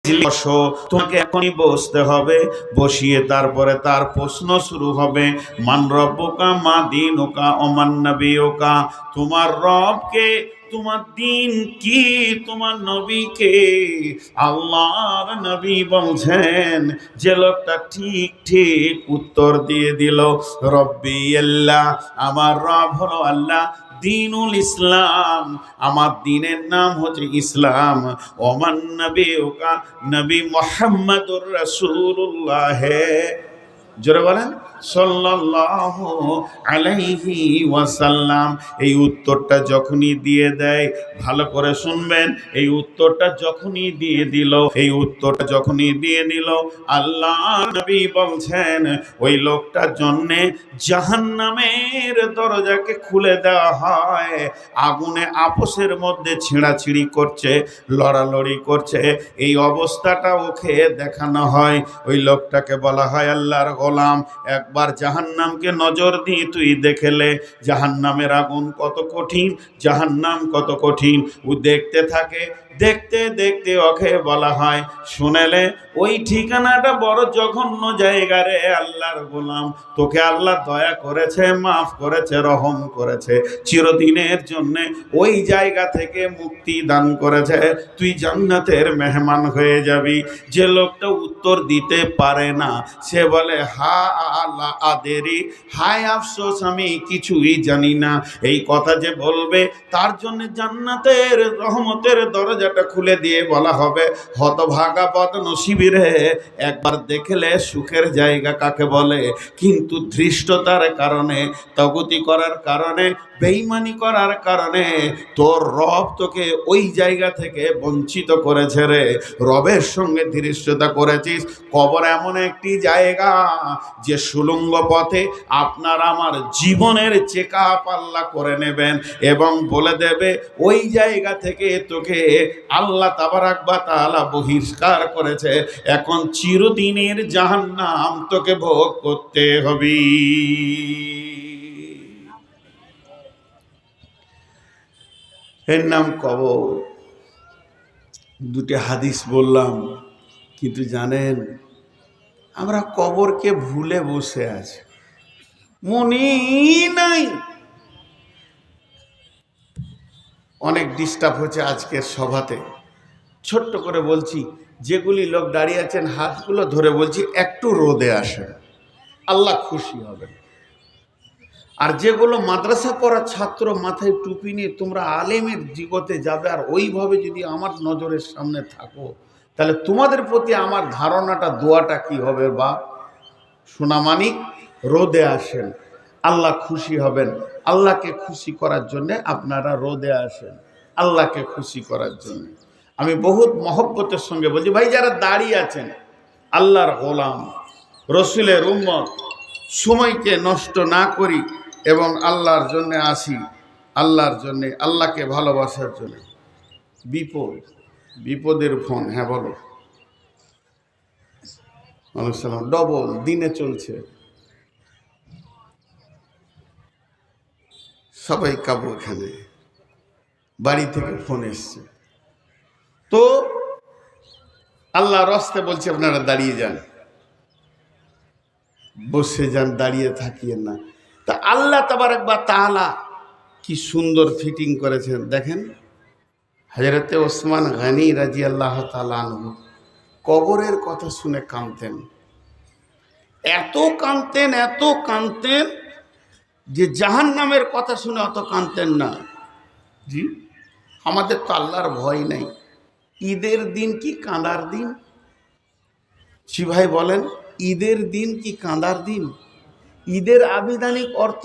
বসো, তোমাকে এখনই বসতে হবে। বসিয়ে তারপরে তার প্রশ্ন শুরু হবে, মান রব্বুকা মা দীনুকা ওমান নবিয়ুকা, তোমার রবকে, তোমার দিন কি, তোমার নবীকে। আল্লাহর নবী বলছেন, যে লোকটা ঠিক ঠিক উত্তর দিয়ে দিল, রব্বি আল্লাহ, আমার রব হলো আল্লাহ, দীনুল ইসলাম, আমার দিনের নাম হচ্ছে ইসলাম, ওমান নবিয়ুকা, নবী মুহাম্মদুর রাসূলুল্লাহ, জোরে বলেন সাল্লাল্লাহু আলাইহি ওয়াসাল্লাম। এই উত্তরটা যখনই দিয়ে দেয়, ভালো করে শুনবেন, এই উত্তরটা যখনই দিয়ে দিল, এই উত্তরটা যখনই দিয়ে দিল, আল্লাহ নবী বলছেন ওই লোকটার জন্যে জাহান্নামের দরজাকে খুলে দেওয়া হয়। আগুনে আপসের মধ্যে ছিঁড়াছিঁড়ি করছে, লড়ালড়ি করছে, এই অবস্থাটা ওকে দেখানো হয়। ওই লোকটাকে বলা হয় আল্লাহর গোলাম, একবার জাহান্নামকে নজর দিয়ে তুই দেখেলে জাহান্নামের আগুন কত কঠিন, জাহান্নাম কত কঠিন। ও দেখতে থাকে, দেখতে দেখতে ওকে বলা হয়, শুনেলে ওই ঠিকানাটা বড় জঘন্য জায়গা রে আল্লাহর গোলাম, তোকে আল্লাহ দয়া করেছে, মাফ করেছে, রহম করেছে, চিরদিনের জন্য ওই জায়গা থেকে মুক্তি দান করেছে, তুই জান্নাতের মেহমান হয়ে যাবি। যে লোকটা উত্তর দিতে পারে না, সে বলে হা আলা আদেরি, হায় আফসোস, আমি কিছুই জানি না। এই কথা যে বলবে, তার জন্য জান্নাতের রহমতের দরজাটা খুলে দিয়ে বলা হবে, হতভাগা বদনসিবী রে, একবার দেখলে সুখের জায়গা কাকে বলে, কিন্তু ধৃষ্টতার কারণে, তগুতি করার কারণে, বেঈমানি করার কারণে তোর রব তোকে ওই জায়গা থেকে বঞ্চিত করেছে রে। রবের সঙ্গে ধৃষ্টতা করেছিস। কবর এমন একটি জায়গা যে সুলঙ্গ পথে আপনার আমার জীবনের চেকা পাল্লা করে নেবেন এবং বলে দেবে ওই জায়গা থেকে তোকে আল্লাহ তাবারাক ওয়া তাআলা বহিষ্কার করেছে, এখন চিরদিনের জাহান্নাম তোকে ভোগ করতে হবে। এর নাম কবর। দুটি হাদিস বললাম, কিন্তু জানেন আমরা কবরকে ভুলে বসে আছি, মনেই নাই। অনেক ডিস্টার্ব হচ্ছে আজকের সভাতে। ছোট্ট করে বলছি, যেগুলি লোক দাঁড়িয়ে আছেন হাতগুলো ধরে বলছি, একটু রোদে আসেন, আল্লাহ খুশি হবেন। আর যেগুলো মাদ্রাসা পড়া ছাত্র, মাথায় টুপি নিয়ে তোমরা আলেমের জগতে যাবে, আর ওইভাবে যদি আমার নজরের সামনে থাকো, তাহলে তোমাদের প্রতি আমার ধারণাটা, দোয়াটা কি হবে? বা সোনামানিক, রোদে আসেন, আল্লাহ খুশি হবেন। আল্লাহকে খুশি করার জন্যে আপনারা রোদে আসেন, আল্লাহকে খুশি করার জন্য। আমি বহুত মহব্বতের সঙ্গে বলছি, ভাই যারা দাঁড়িয়ে আছেন, আল্লাহর গোলাম, রসুলের উম্মত, সময়কে নষ্ট না করি এবং আল্লাহর জন্যে আসি, আল্লাহর জন্যে, আল্লাহকে ভালোবাসার জন্য। বিপদের ফোন, হ্যাঁ বলো। সালাম, ডবল দিনে চলছে, সবাই কাবু। এখানে বাড়ি থেকে ফোন এসছে, তো আল্লাহ রস্তে বলছে আপনারা দাঁড়িয়ে যান, বসে যান, দাঁড়িয়ে থাকিয়েন না। তা আল্লাহ তাবারক ওয়া তাআলা কি সুন্দর ফিটিং করেছেন দেখেন। হযরতে ওসমান গনি রাদিয়াল্লাহু তাআলা আনহু কবরের কথা শুনে কাঁদতেন, এত কাঁদতেন, এত কাঁদতেন যে জাহান্নামের কথা শুনে অত কাঁদতেন না। জি, আমাদের তো আল্লাহর ভয় নাই। ঈদের দিন কি কাঁদার দিন? জি ভাই বলেন, ঈদের দিন কি কাঁদার দিন? ঈদের আবিধানিক অর্থ